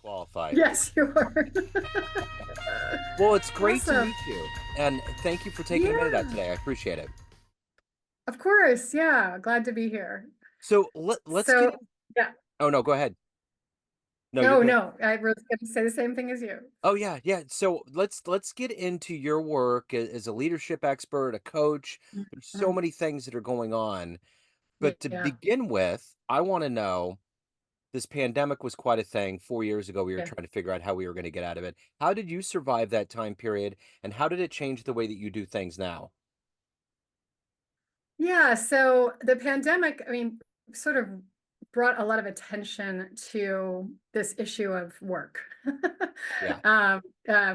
qualified. Yes, you are. Well, it's great to Awesome. meet you, and thank you for taking a minute out Yeah, today. I appreciate it. of course. Yeah, glad to be here. So let's get So, in. yeah. Oh no, go ahead. No, you're No, good. no, I was going to say the same thing as you. Oh yeah, yeah. So let's get into your work as a leadership expert, a coach. There's so Mhm. many things that are going on. But to Yeah, begin with, I want to know, this pandemic was quite a thing. 4 years ago, we were yeah. trying to figure out how we were going to get out of it. How did you survive that time period, and how did it change the way that you do things now? Yeah, so the pandemic, I mean, sort of brought a lot of attention to this issue of work Yeah. um,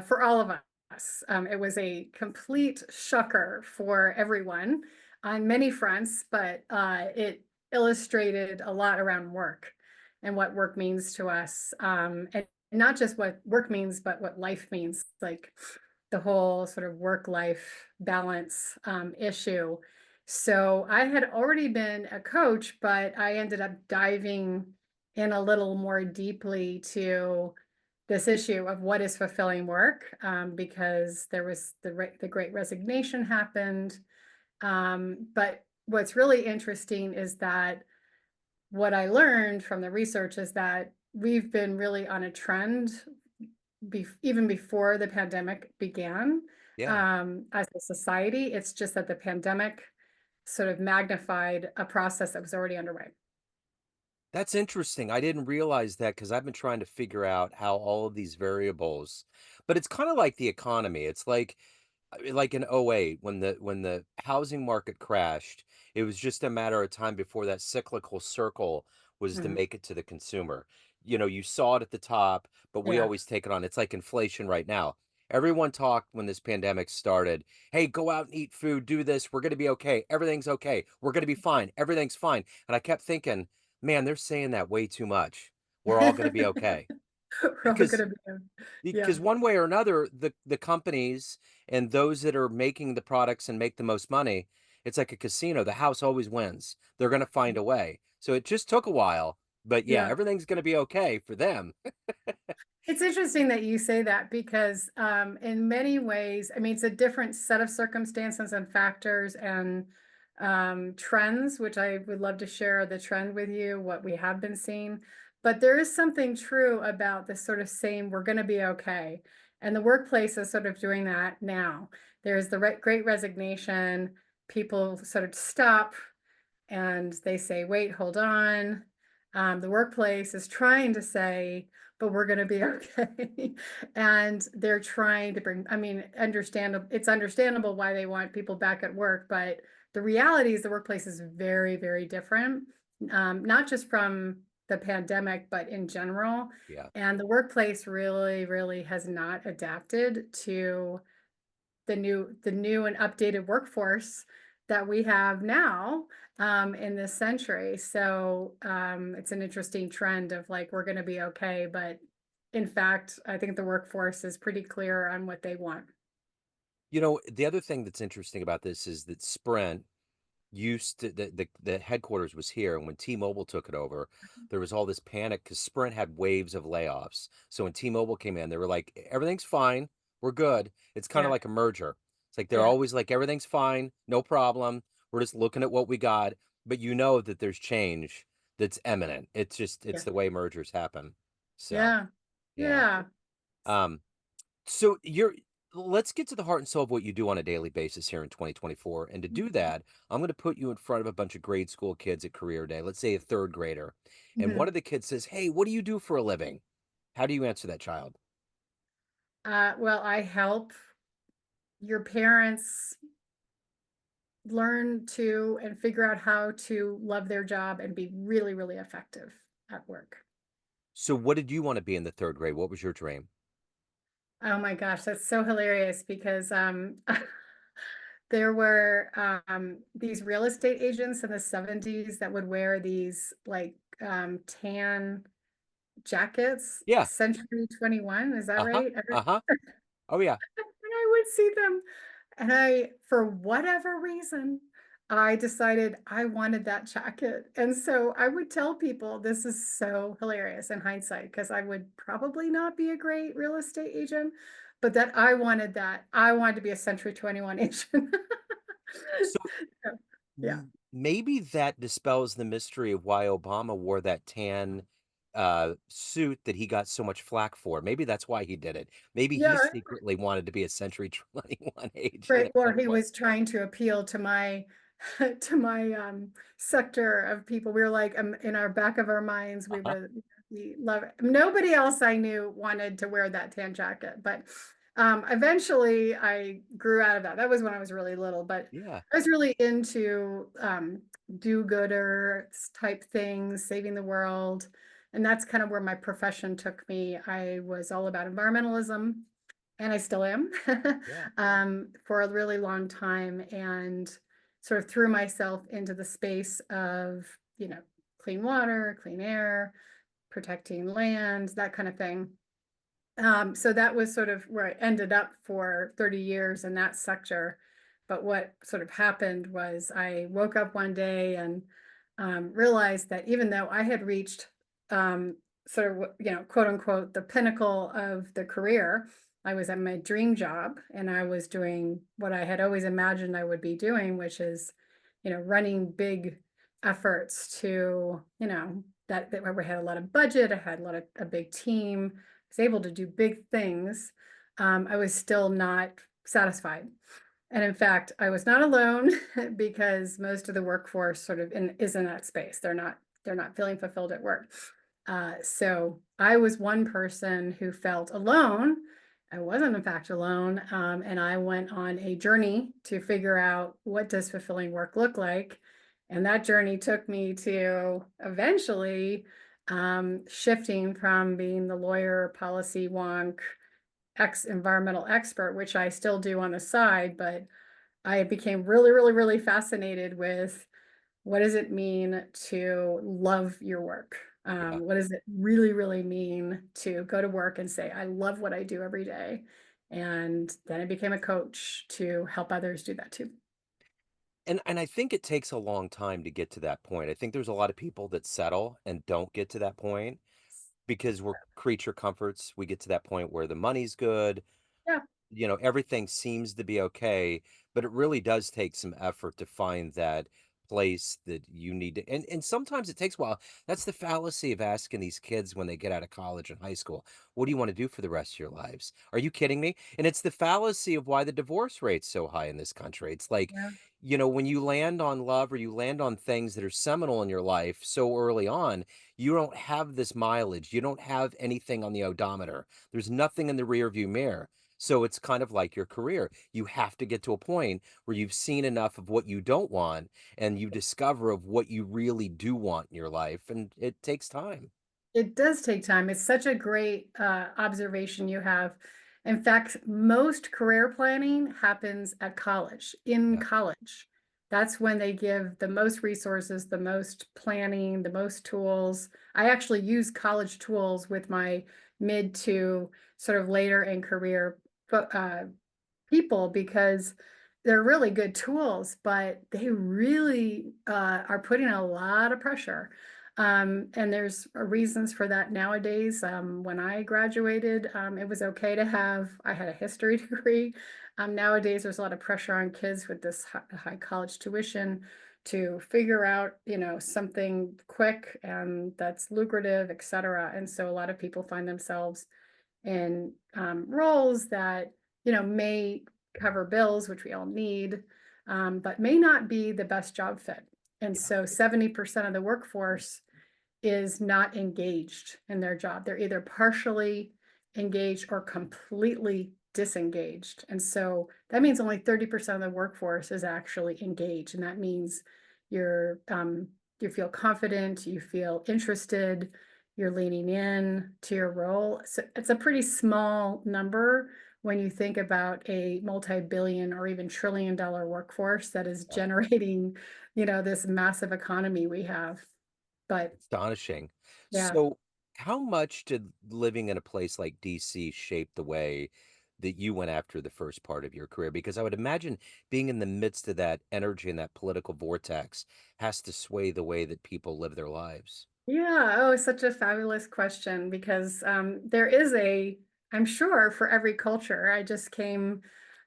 for all of us. It was a complete shocker for everyone on many fronts, but it illustrated a lot around work and what work means to us. And not just what work means, but what life means, like the whole sort of work-life balance issue. So I had already been a coach, but I ended up diving in a little more deeply to this issue of what is fulfilling work, because there was the Great Resignation happened. But what's really interesting is that what I learned from the research is that we've been really on a trend even before the pandemic began, Yeah. as a society. It's just that the pandemic sort of magnified a process that was already underway. That's interesting. I didn't realize that because I've been trying to figure out how all of these variables, but it's kind of like the economy. It's like in '08 when the housing market crashed, it was just a matter of time before that cyclical circle was to Mhm. make it to the consumer. You saw it at the top, but we Yeah. always take it on. It's like inflation right now. Everyone talked when this pandemic started, hey, go out and eat food, do this, we're going to be okay. Everything's okay. We're going to be fine. Everything's fine. And I kept thinking, man, they're saying that way too much. We're all going to be okay. We're all Because gonna be, yeah, because one way or another, the companies and those that are making the products and make the most money, it's like a casino. The house always wins. They're going to find a way. So it just took a while, but yeah, yeah. everything's going to be okay for them. It's interesting that you say that because in many ways, I mean, it's a different set of circumstances and factors and trends, which I would love to share the trend with you, what we have been seeing. But there is something true about this sort of saying, we're going to be okay. And the workplace is sort of doing that now. There's the great resignation. People sort of stop and they say, wait, hold on. The workplace is trying to say, but we're going to be okay. And they're trying to bring, I mean, understandable, it's understandable why they want people back at work, but the reality is the workplace is very, very different, not just from the pandemic, but in general. Yeah. And the workplace really, really has not adapted to the new and updated workforce that we have now in this century. So it's an interesting trend of like we're going to be okay, but in fact, I think the workforce is pretty clear on what they want. The other thing that's interesting about this is that Sprint used to the headquarters was here, and when T-Mobile took it over, there was all this panic because Sprint had waves of layoffs. So when T-Mobile came in, they were like, everything's fine, we're good. It's kind of Yeah, like a merger. It's like they're yeah, always like, everything's fine, no problem. We're just looking at what we got, but you know that there's change that's imminent. It's yeah, the way mergers happen. So yeah, yeah. yeah. Um, so you're let's get to the heart and soul of what you do on a daily basis here in 2024. And to do that, I'm going to put you in front of a bunch of grade school kids at career day, let's say a third grader. And one Mhm. of the kids says, hey, what do you do for a living? How do you answer that child? Well, I help your parents learn to and figure out how to love their job and be really, really effective at work. So what did you want to be in the third grade? What was your dream? Oh my gosh, that's so hilarious because there were these real estate agents in the 70s that would wear these like tan jackets, Yeah. Century 21, is that Uh-huh. right? Uh-huh. Oh yeah. And I would see them and I, for whatever reason, I decided I wanted that jacket. And so I would tell people this is so hilarious in hindsight because I would probably not be a great real estate agent, but that I wanted that. I wanted to be a Century 21 agent. So So, yeah. maybe that dispels the mystery of why Obama wore that tan suit that he got so much flack for. Maybe that's why he did it. Maybe he Yeah. secretly wanted to be a Century 21 agent Right, at or one he point. was trying to appeal to my to my sector of people. We were like in our back of our minds, Uh-huh. we love it. Nobody else I knew wanted to wear that tan jacket, but eventually I grew out of that. That was when I was really little, but Yeah. I was really into do-gooder type things, saving the world. And that's kind of where my profession took me. I was all about environmentalism, and I still am, Yeah. for a really long time, and sort of threw myself into the space of, clean water, clean air, protecting land, that kind of thing. So that was sort of where I ended up for 30 years in that sector. But what sort of happened was I woke up one day and realized that even though I had reached sort of, quote unquote, the pinnacle of the career, I was at my dream job and I was doing what I had always imagined I would be doing, which is, running big efforts to, that where we had a lot of budget, I had a big team, was able to do big things, I was still not satisfied. And in fact, I was not alone because most of the workforce sort of is in that space. They're not feeling fulfilled at work. So I was one person who felt alone. I wasn't in fact alone, and I went on a journey to figure out what does fulfilling work look like. And that journey took me to eventually shifting from being the lawyer, policy wonk, environmental expert, which I still do on the side, but I became really, really, really fascinated with what does it mean to love your work? Yeah. What does it really, really mean to go to work and say, I love what I do every day? And then I became a coach to help others do that too. And I think it takes a long time to get to that point. I think there's a lot of people that settle and don't get to that point because we're creature comforts. We get to that point where the money's good, Yeah, everything seems to be okay, but it really does take some effort to find that place that you need to, and sometimes it takes a while. That's the fallacy of asking these kids when they get out of college and high school, what do you want to do for the rest of your lives? Are you kidding me? And it's the fallacy of why the divorce rate's so high in this country. It's like, yeah. when you land on love or you land on things that are seminal in your life so early on, you don't have this mileage. You don't have anything on the odometer. There's nothing in the rear view mirror. So it's kind of like your career. You have to get to a point where you've seen enough of what you don't want and you discover of what you really do want in your life. And it takes time. It does take time. It's such a great observation you have. In fact, most career planning happens at college, in Yeah. college. That's when they give the most resources, the most planning, the most tools. I actually use college tools with my mid to sort of later in career people because they're really good tools, but they really are putting a lot of pressure. And there's reasons for that nowadays. When I graduated, it was okay to have, I had a history degree. Nowadays, there's a lot of pressure on kids with this high college tuition to figure out, something quick and that's lucrative, et cetera. And so a lot of people find themselves in roles that may cover bills, which we all need, but may not be the best job fit. And Yeah. so 70% of the workforce is not engaged in their job. They're either partially engaged or completely disengaged. And so that means only 30% of the workforce is actually engaged. And that means you're you feel confident, you feel interested, you're leaning in to your role. So it's a pretty small number when you think about a multi-billion or even trillion-dollar workforce that is Yeah. generating, this massive economy we have. But Astonishing. yeah. So, how much did living in a place like DC shape the way that you went after the first part of your career? Because I would imagine being in the midst of that energy and that political vortex has to sway the way that people live their lives. Yeah, oh, such a fabulous question because there is I'm sure for every culture. I just came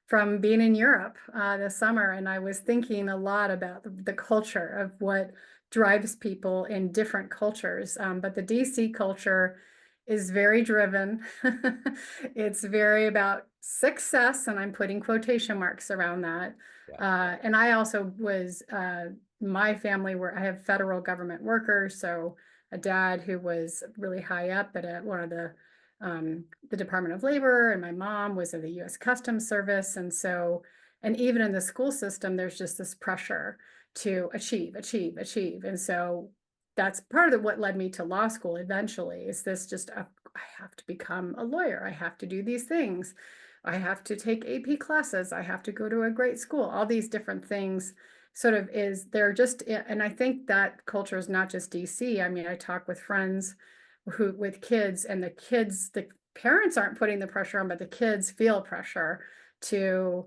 from being in Europe this summer, and I was thinking a lot about the culture of what drives people in different cultures. But the DC culture is very driven. It's very about success, and I'm putting quotation marks around that. Yeah. And I also was, my family were, I have federal government workers, so a dad who was really high up at one of the Department of Labor, and my mom was in the U.S. Customs Service, and so, and even in the school system, there's just this pressure to achieve, achieve, achieve, and so that's part of what led me to law school eventually. Is this just I have to become a lawyer, I have to do these things, I have to take AP classes, I have to go to a great school, all these different things sort of is they're just, and I think that culture is not just DC. I mean, I talk with friends who with kids, and the parents aren't putting the pressure on, but the kids feel pressure to,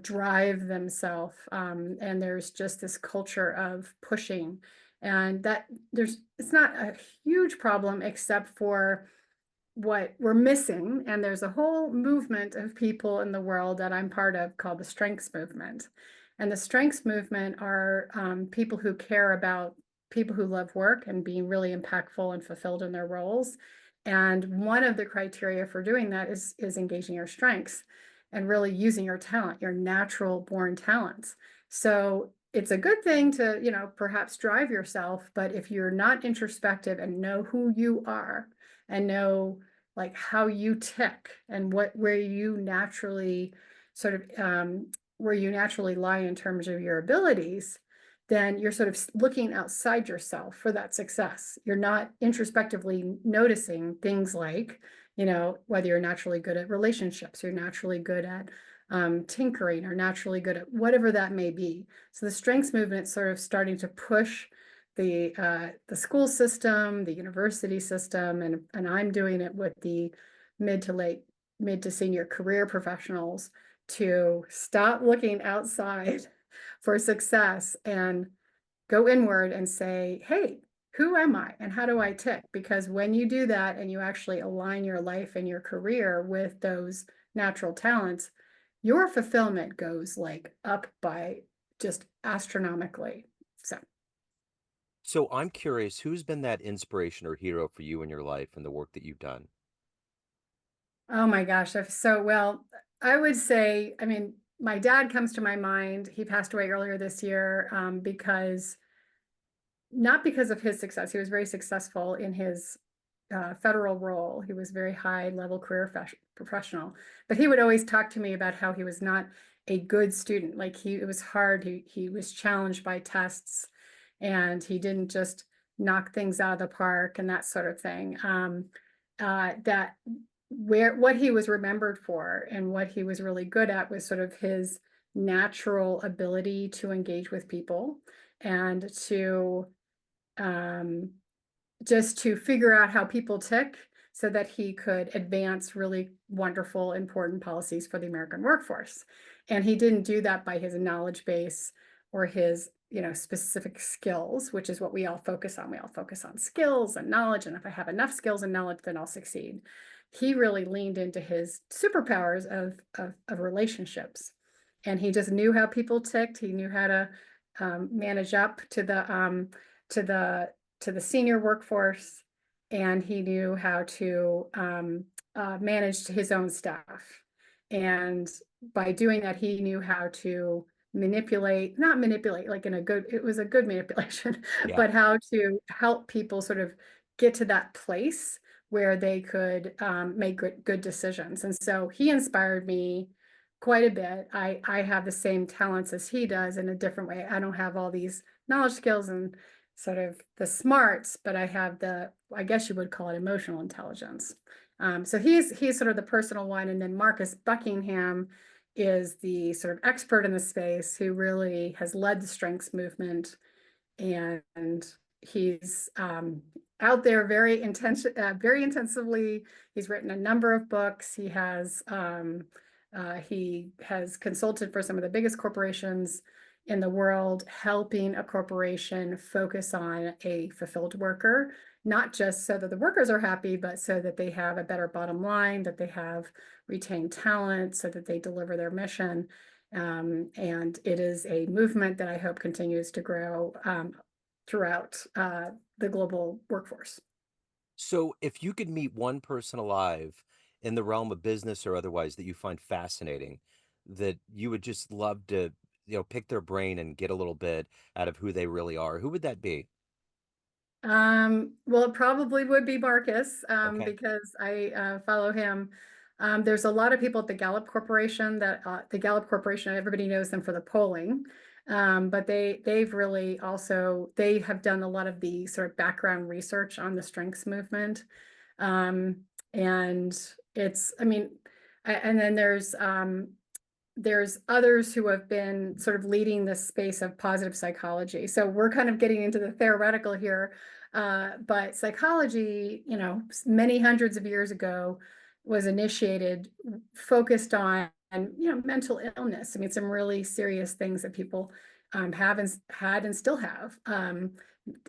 drive themselves. And there's just this culture of pushing, and that it's not a huge problem except for what we're missing. And there's a whole movement of people in the world that I'm part of called the strengths movement. And the strengths movement are people who care about people who love work and being really impactful and fulfilled in their roles. And one of the criteria for doing that is engaging your strengths and really using your talent, your natural born talents. So it's a good thing to, perhaps drive yourself, but if you're not introspective and know who you are and know like how you tick and where you naturally sort of where you naturally lie in terms of your abilities, then you're sort of looking outside yourself for that success. You're not introspectively noticing things like, whether you're naturally good at relationships, you're naturally good at tinkering, or naturally good at whatever that may be. So the strengths movement is sort of starting to push the school system, the university system, and I'm doing it with the mid to late, mid to senior career professionals to stop looking outside for success and go inward and say, hey, who am I and how do I tick? Because when you do that and you actually align your life and your career with those natural talents, your fulfillment goes like up by just astronomically. So So I'm curious, who's been that inspiration or hero for you in your life and the work that you've done? oh my gosh. So, well, I would say, I mean, my dad comes to my mind. He passed away earlier this year because not because of his success. He was very successful in his federal role. He was very high level career professional, but he would always talk to me about how he was not a good student. Like it was hard. He was challenged by tests, and he didn't just knock things out of the park and that sort of thing. That what he was remembered for and what he was really good at was sort of his natural ability to engage with people and to um, just to figure out how people tick so that he could advance really wonderful, important policies for the American workforce. And he didn't do that by his knowledge base or his, specific skills, which is what we all focus on. We all focus on skills and knowledge. And if I have enough skills and knowledge, then I'll succeed. He really leaned into his superpowers of relationships. And he just knew how people ticked. He knew how to manage up to the to the senior workforce, and he knew how to manage his own staff. And by doing that, he knew how to not manipulate like in a good, it was a good manipulation, Yeah. but how to help people sort of get to that place where they could make good decisions. And so he inspired me quite a bit. I have the same talents as he does in a different way. I don't have all these knowledge, skills, and sort of the smarts, but I have I guess you would call it emotional intelligence. So he's sort of the personal one. And then Marcus Buckingham is the sort of expert in the space who really has led the strengths movement. And he's out there very intensively. He's written a number of books. He has consulted for some of the biggest corporations in the world, helping a corporation focus on a fulfilled worker, not just so that the workers are happy, but so that they have a better bottom line, that they have retained talent, so that they deliver their mission. And it is a movement that I hope continues to grow throughout the global workforce. So, if you could meet one person alive in the realm of business or otherwise that you find fascinating, that you would just love to, pick their brain and get a little bit out of who they really are, who would that be? Well, it probably would be Marcus, Okay. because I follow him. There's a lot of people at the Gallup Corporation the Gallup Corporation, everybody knows them for the polling. But they've really also they have done a lot of the sort of background research on the strengths movement. Um, and I mean, and then there's others who have been sort of leading this space of positive psychology. So we're kind of getting into the theoretical here, but psychology, many hundreds of years ago was initiated, focused on, mental illness. I mean, some really serious things that people have and had and still have.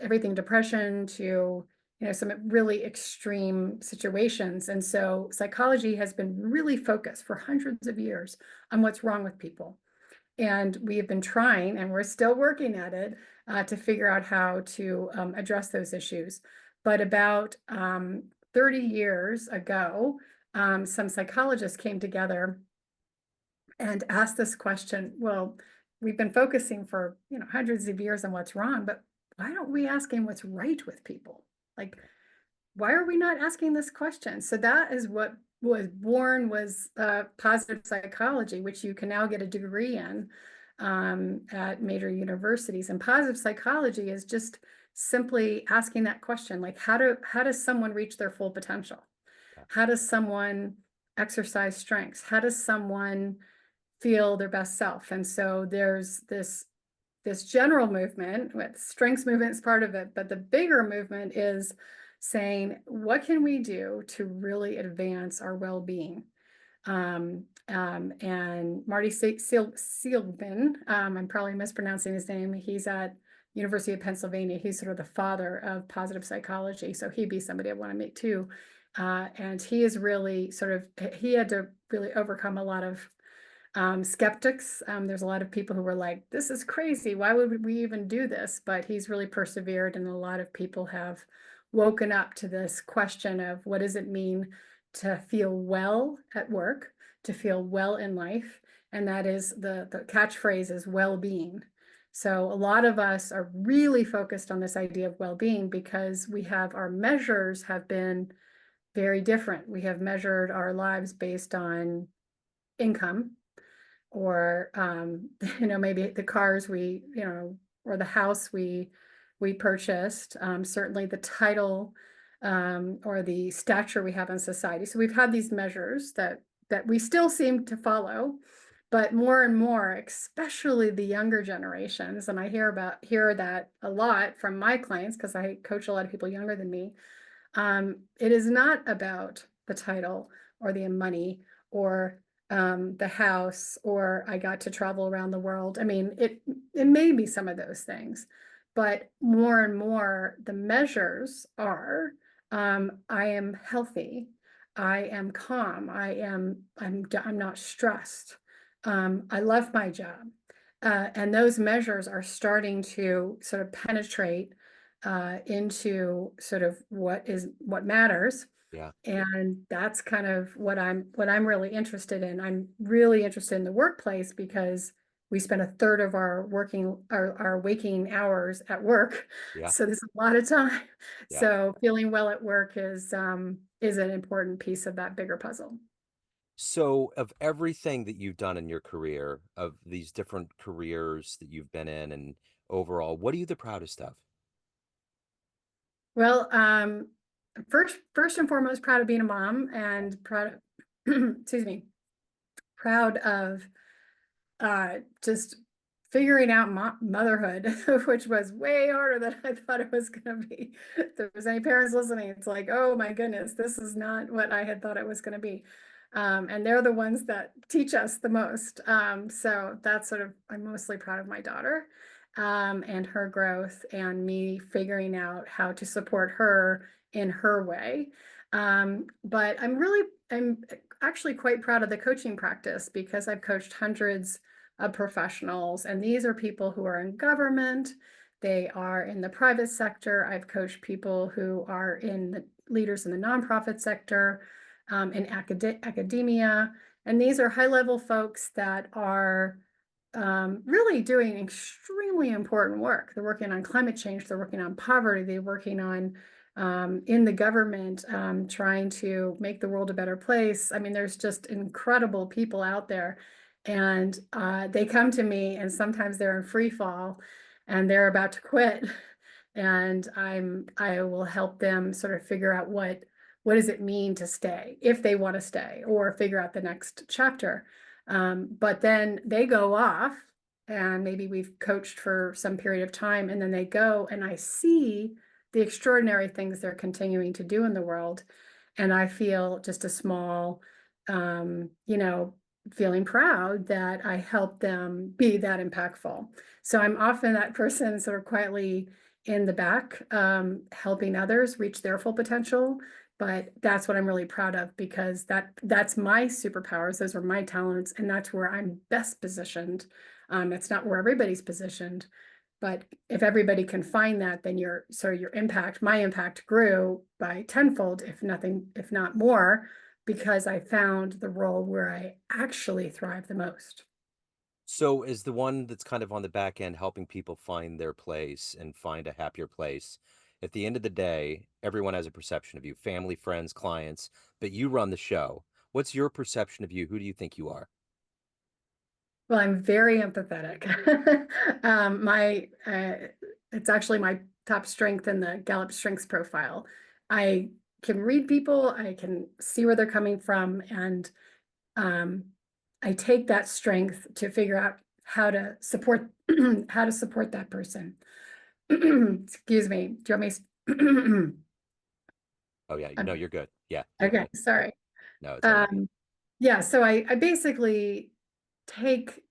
Everything depression to some really extreme situations. And so psychology has been really focused for hundreds of years on what's wrong with people. And we have been trying, and we're still working at it, to figure out how to address those issues. But about 30 years ago, some psychologists came together and asked this question. Well, we've been focusing for hundreds of years on what's wrong, but why aren't we asking what's right with people? Like, why are we not asking this question? So that is what was born was positive psychology, which you can now get a degree in at major universities. And positive psychology is just simply asking that question, like how does someone reach their full potential? Yeah. How does someone exercise strengths? How does someone feel their best self? And so there's this general movement with strengths movement is part of it, but the bigger movement is saying, what can we do to really advance our well-being? And Marty Seligman, I'm probably mispronouncing his name. He's at University of Pennsylvania. He's sort of the father of positive psychology. So he'd be somebody I want to meet too. And he is really he had to really overcome a lot of skeptics. There's a lot of people who were like, this is crazy. Why would we even do this? But he's really persevered, and a lot of people have woken up to this question of what does it mean to feel well at work, to feel well in life. And that is the catchphrase is well-being. So a lot of us are really focused on this idea of well-being because our measures have been very different. We have measured our lives based on income, or maybe the cars or the house we purchased, certainly the title, or the stature we have in society. So we've had these measures that we still seem to follow, but more and more, especially the younger generations, and I hear that a lot from my clients because I coach a lot of people younger than me. It is not about the title or the money or the house, or I got to travel around the world. I mean, it may be some of those things, but more and more the measures are I am healthy, I am calm, I'm not stressed, I love my job. And those measures are starting to sort of penetrate into sort of what matters. Yeah. And that's kind of what I'm really interested in. I'm really interested in the workplace because we spend a third of our waking hours at work. Yeah. So there's a lot of time. Yeah. So feeling well at work is an important piece of that bigger puzzle. So, of everything that you've done in your career, of these different careers that you've been in, and overall, what are you the proudest of? Well, first and foremost, proud of being a mom Yeah. and excuse me, proud of just figuring out motherhood, which was way harder than I thought it was going to be. If there was any parents listening, it's like, oh my goodness, this is not what I had thought it was going to be. And they're the ones that teach us the most. So that's sort of, I'm mostly proud of my daughter, and her growth and me figuring out how to support her in her way. But I'm actually quite proud of the coaching practice because I've coached hundreds of professionals, and these are people who are in government, they are in the private sector. I've coached people who are in the leaders in the nonprofit sector, in academia, and these are high-level folks that are really doing extremely important work. They're working on climate change, they're working on poverty, they're working on in the government, trying to make the world a better place. I mean, there's just incredible people out there. And they come to me, and sometimes they're in free fall and they're about to quit. And I will help them sort of figure out what does it mean to stay, if they want to stay, or figure out the next chapter. But then they go off, and maybe we've coached for some period of time, and then they go, and I see the extraordinary things they're continuing to do in the world. And I feel just a small, you know, feeling proud that I helped them be that impactful. So I'm often that person sort of quietly in the back, helping others reach their full potential. But that's what I'm really proud of, because that's my superpowers. Those are my talents, and that's where I'm best positioned. It's not where everybody's positioned, but if everybody can find that, then your impact, my impact grew by tenfold, if nothing, if not more, because I found the role where I actually thrive the most. So is the one that's kind of on the back end helping people find their place and find a happier place. At the end of the day, everyone has a perception of you, family, friends, clients, but you run the show. What's your perception of you? Who do you think you are? Well, I'm very empathetic. My it's actually my top strength in the Gallup Strengths Profile. I can read people, I can see where they're coming from, and um, I take that strength to figure out how to support how to support that person. Excuse me. Do you want me? Oh yeah, no, you're good. Yeah, you're Okay, good. sorry. No, it's all right. Um, yeah, so I basically take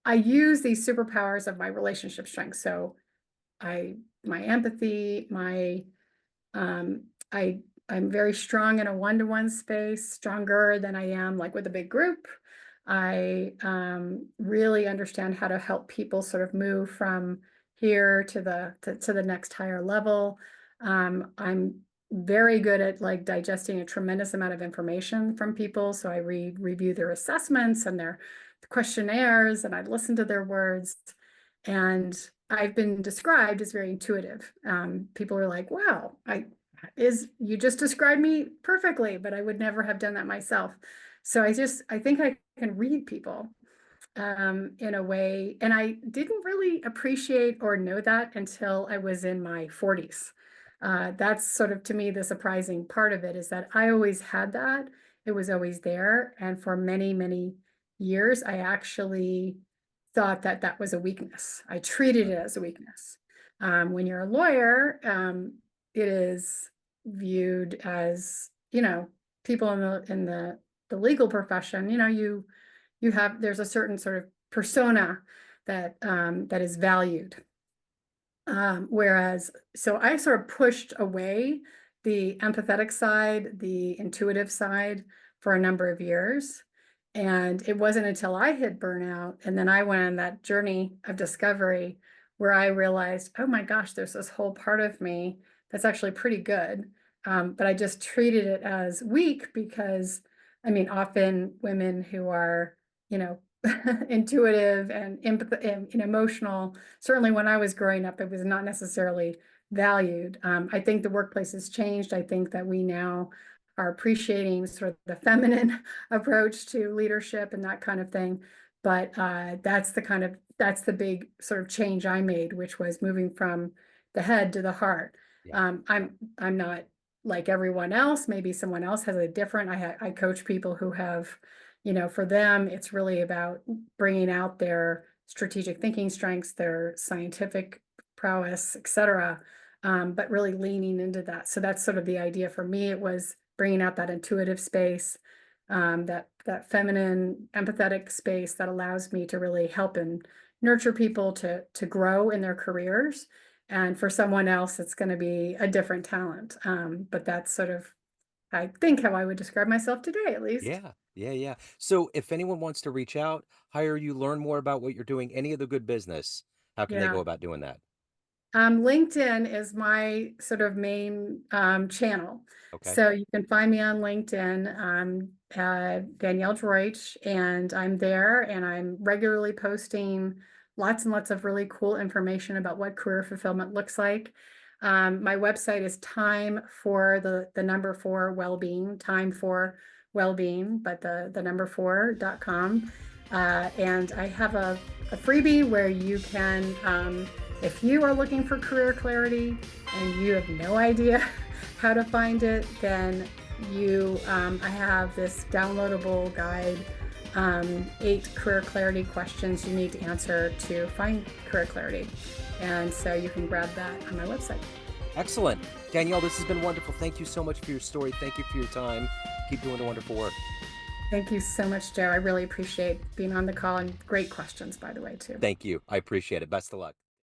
I use these superpowers of my relationship strength. So my empathy, my um, I I'm very strong in a one-to-one space, stronger than I am like with a big group. I really understand how to help people sort of move from here to the next higher level. I'm very good at like digesting a tremendous amount of information from people. So I review their assessments and their questionnaires, and I listen to their words. And I've been described as very intuitive. People are like, wow, you just described me perfectly, but I would never have done that myself. So I think I can read people in a way, and I didn't really appreciate or know that until I was in my 40s. That's sort of to me the surprising part of it, is that I always had that. It was always there, and for many, many years, I actually thought that that was a weakness. I treated it as a weakness. When you're a lawyer, it is viewed as, people in the legal profession, you have there's a certain sort of persona that is valued. Whereas, so I sort of pushed away the empathetic side, the intuitive side for a number of years. And it wasn't until I hit burnout and then I went on that journey of discovery where I realized, oh my gosh, there's this whole part of me that's actually pretty good. But I just treated it as weak because, I mean, often women who are, you know, intuitive and empath and emotional, certainly when I was growing up, it was not necessarily valued. I think the workplace has changed. I think that we now are appreciating sort of the feminine approach to leadership and that kind of thing. But that's the big sort of change I made, which was moving from the head to the heart. Yeah. I'm not like everyone else. Maybe someone else has a different. I coach people who have For them, it's really about bringing out their strategic thinking strengths, their scientific prowess, etc. But really leaning into that. So that's sort of the idea for me. It was bringing out that intuitive space, that feminine, empathetic space that allows me to really help and nurture people to grow in their careers. And for someone else, it's going to be a different talent. But that's sort of, I think, how I would describe myself today, at least. Yeah, yeah, yeah. So if anyone wants to reach out, hire you, learn more about what you're doing, any of the good business, how can they go Yeah. about doing that? LinkedIn is my sort of main channel. Okay. So you can find me on LinkedIn. Danielle Droitsch, and I'm there and I'm regularly posting lots and lots of really cool information about what career fulfillment looks like. My website is time for the number four well-being, time for well-being, but the number four.com. And I have a freebie where you can if you are looking for career clarity and you have no idea how to find it, then I have this downloadable guide, 8 career clarity questions you need to answer to find career clarity. And so you can grab that on my website. Excellent. Danielle, this has been wonderful. Thank you so much for your story. Thank you for your time. Keep doing the wonderful work. Thank you so much, Joe. I really appreciate being on the call, and great questions, by the way, too. Thank you. I appreciate it. Best of luck.